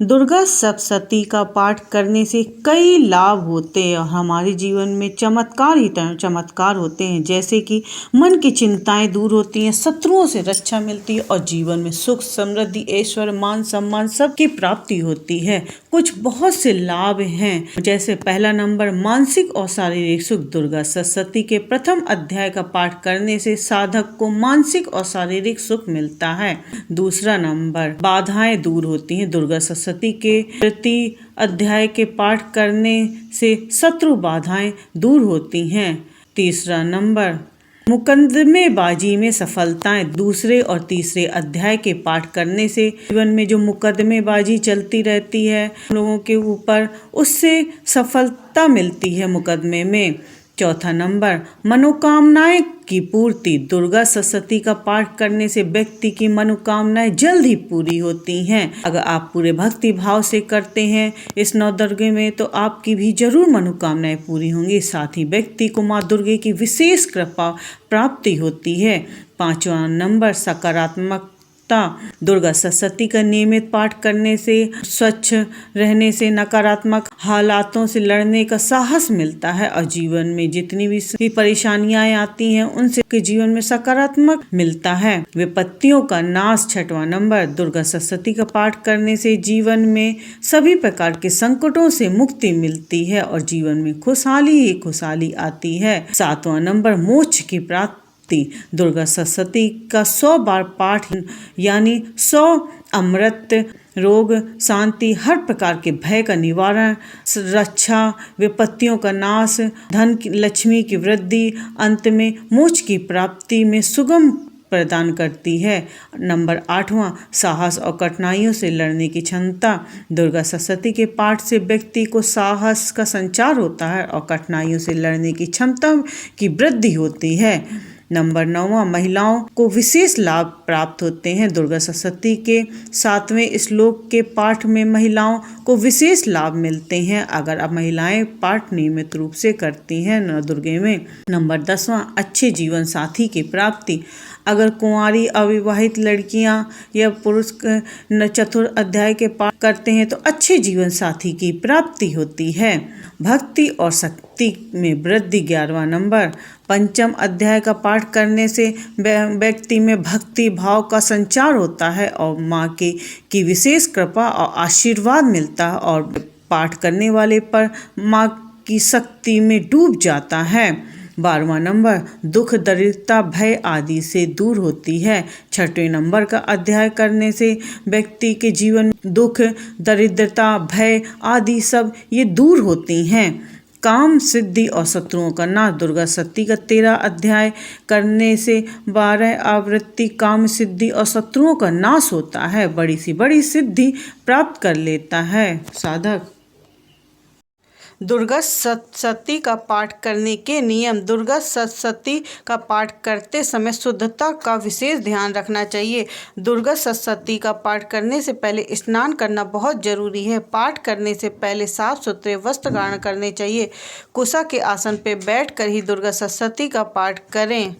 दुर्गा सप्तशती का पाठ करने से कई लाभ होते हैं और हमारे जीवन में चमत्कार ही चमत्कार होते हैं। जैसे कि मन की चिंताएं दूर होती हैं, शत्रुओं से रक्षा मिलती है और जीवन में सुख समृद्धि ऐश्वर्य मान सम्मान सबकी प्राप्ति होती है। कुछ बहुत से लाभ हैं, जैसे पहला नंबर मानसिक और शारीरिक सुख। दुर्गा सप्तशती के प्रथम अध्याय का पाठ करने से साधक को मानसिक और शारीरिक सुख मिलता है। दूसरा नंबर बाधाएं दूर होती हैं। दुर्गा सप्तशती के प्रति अध्याय के पाठ करने से शत्रु बाधाएं दूर होती हैं। तीसरा नंबर मुकदमेबाजी में सफलताएं। दूसरे और तीसरे अध्याय के पाठ करने से जीवन में जो मुकदमेबाजी चलती रहती है लोगों के ऊपर, उससे सफलता मिलती है मुकदमे में। चौथा नंबर मनोकामनाएं की पूर्ति। दुर्गा सप्तशती का पाठ करने से व्यक्ति की मनोकामनाएं जल्द ही पूरी होती हैं। अगर आप पूरे भक्ति भाव से करते हैं इस नवदुर्गे में तो आपकी भी जरूर मनोकामनाएं पूरी होंगी। साथ ही व्यक्ति को माँ दुर्गे की विशेष कृपा प्राप्ति होती है। पांचवा नंबर सकारात्मक। दुर्गा सप्तशती का नियमित पाठ करने से, स्वच्छ रहने से नकारात्मक हालातों से लड़ने का साहस मिलता है और जीवन में जितनी भी परेशानियां आती हैं उनसे जीवन में सकारात्मक मिलता है। विपत्तियों का नाश। छठवां नंबर दुर्गा सप्तशती का पाठ करने से जीवन में सभी प्रकार के संकटों से मुक्ति मिलती है और जीवन में खुशहाली ही खुशहाली आती है। सातवां नंबर मोक्ष की प्राप्ति। दुर्गा सप्तशती का 100 बार पाठ यानी 100 अमृत, रोग शांति, हर प्रकार के भय का निवारण, रक्षा, विपत्तियों का नाश, धन लक्ष्मी की वृद्धि, अंत में मोक्ष की प्राप्ति में सुगम प्रदान करती है। नंबर 8वां साहस और कठिनाइयों से लड़ने की क्षमता। दुर्गा सप्तशती के पाठ से व्यक्ति को साहस का संचार होता है और कठिनाइयों से लड़ने की क्षमता की वृद्धि होती है। नंबर 9वां महिलाओं को विशेष लाभ प्राप्त होते हैं। दुर्गा सप्तशती के 7वें श्लोक के पाठ में महिलाओं को विशेष लाभ मिलते हैं अगर अब महिलाएं पाठ नियमित रूप से करती हैं नवदुर्गे में। नंबर 10वां अच्छे जीवन साथी की प्राप्ति। अगर कुंवारी अविवाहित लड़कियां या पुरुष चतुर्थ अध्याय के पाठ करते हैं तो अच्छे जीवन साथी की प्राप्ति होती है। भक्ति और शक्ति में वृद्धि। 11वां नंबर पंचम अध्याय का पाठ करने से व्यक्ति में भक्ति भाव का संचार होता है और माँ की विशेष कृपा और आशीर्वाद मिलता है और पाठ करने वाले पर माँ की शक्ति में डूब जाता है। 12वां नंबर दुख दरिद्रता भय आदि से दूर होती है। 6वें नंबर का अध्याय करने से व्यक्ति के जीवन दुख दरिद्रता भय आदि सब ये दूर होती हैं। काम सिद्धि और शत्रुओं का नाश। दुर्गा सप्तशती का 13 अध्याय करने से 12 आवृत्ति काम सिद्धि और शत्रुओं का नाश होता है। बड़ी सी बड़ी सिद्धि प्राप्त कर लेता है साधक। दुर्गा सप्तशती का पाठ करने के नियम। दुर्गा सप्तशती का पाठ करते समय शुद्धता का विशेष ध्यान रखना चाहिए। दुर्गा सप्तशती का पाठ करने से पहले स्नान करना बहुत जरूरी है। पाठ करने से पहले साफ सुथरे वस्त्र धारण करने चाहिए। कुशा के आसन पर बैठकर ही दुर्गा सप्तशती का पाठ करें।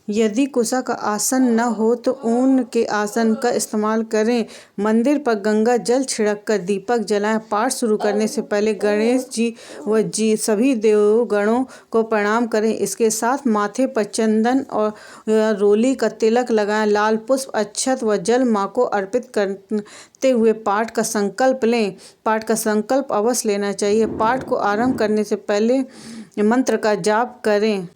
यदि कुशा का आसन न हो तो ऊन के आसन का इस्तेमाल करें। मंदिर पर गंगा जल छिड़क कर दीपक जलाएं। पाठ शुरू करने से पहले गणेश जी व सभी देवगणों को प्रणाम करें। इसके साथ माथे पर चंदन और रोली का तिलक लगाएं। लाल पुष्प अक्षत व जल माँ को अर्पित करते हुए पाठ का संकल्प लें। पाठ का संकल्प अवश्य लेना चाहिए। पाठ को आरंभ करने से पहले मंत्र का जाप करें।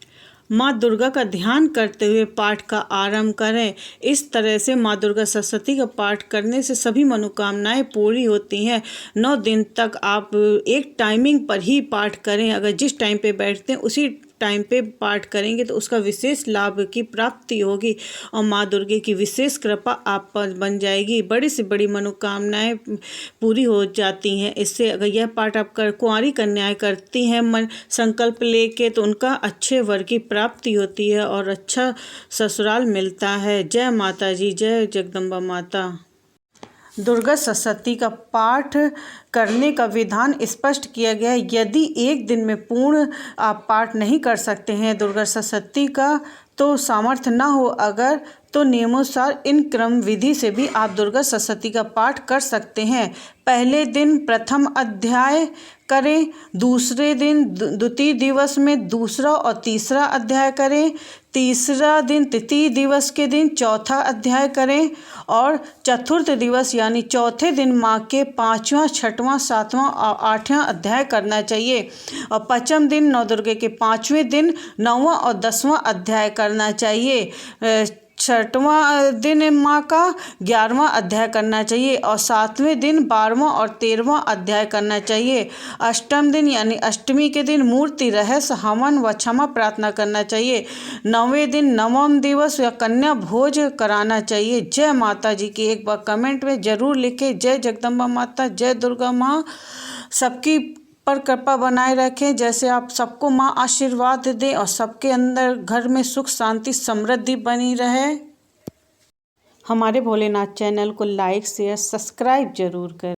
माँ दुर्गा का ध्यान करते हुए पाठ का आरंभ करें। इस तरह से माँ दुर्गा सप्तशती का पाठ करने से सभी मनोकामनाएं पूरी होती हैं। 9 दिन तक आप एक टाइमिंग पर ही पाठ करें। अगर जिस टाइम पे बैठते हैं उसी टाइम पे पाठ करेंगे तो उसका विशेष लाभ की प्राप्ति होगी और माँ दुर्गे की विशेष कृपा आप पर बन जाएगी। बड़ी से बड़ी मनोकामनाएं पूरी हो जाती हैं इससे। अगर यह पाठ आप कुंवारी कन्याएं करती हैं मन संकल्प लेके तो उनका अच्छे वर की प्राप्ति होती है और अच्छा ससुराल मिलता है। जय माता जी, जय जगदम्बा माता। दुर्गा सप्तशती का पाठ करने का विधान स्पष्ट किया गया है। यदि एक दिन में पूर्ण आप पाठ नहीं कर सकते हैं दुर्गा सप्तशती का तो सामर्थ्य ना हो अगर तो नियमानुसार इन क्रम विधि से भी आप दुर्गा सप्तशती का पाठ कर सकते हैं। पहले दिन प्रथम अध्याय करें, दूसरे दिन द्वितीय दिवस में दूसरा और तीसरा अध्याय करें, तीसरा दिन तृतीय दिवस के दिन चौथा अध्याय करें और चतुर्थ दिवस यानी चौथे दिन माँ के 5वां, 6वां, 7वां और 8वां अध्याय करना चाहिए और पंचम दिन नवदुर्गे के 5वें दिन 9वां और 10वां अध्याय करना चाहिए। 6वां दिन माँ का 11वां अध्याय करना चाहिए और 7वें दिन 12वां और 13वां अध्याय करना चाहिए। अष्टम दिन यानी अष्टमी के दिन मूर्ति रहस्य, हवन व क्षमा प्रार्थना करना चाहिए। 9वें दिन नवम दिवस या कन्या भोज कराना चाहिए। जय माता जी की एक बार कमेंट में जरूर लिखें। जय जगदम्बा माता, जय दुर्गा माँ। सबकी पर कृपा बनाए रखें, जैसे आप सबको माँ आशीर्वाद दें और सबके अंदर घर में सुख शांति समृद्धि बनी रहे। हमारे भोलेनाथ चैनल को लाइक शेयर सब्सक्राइब जरूर करें।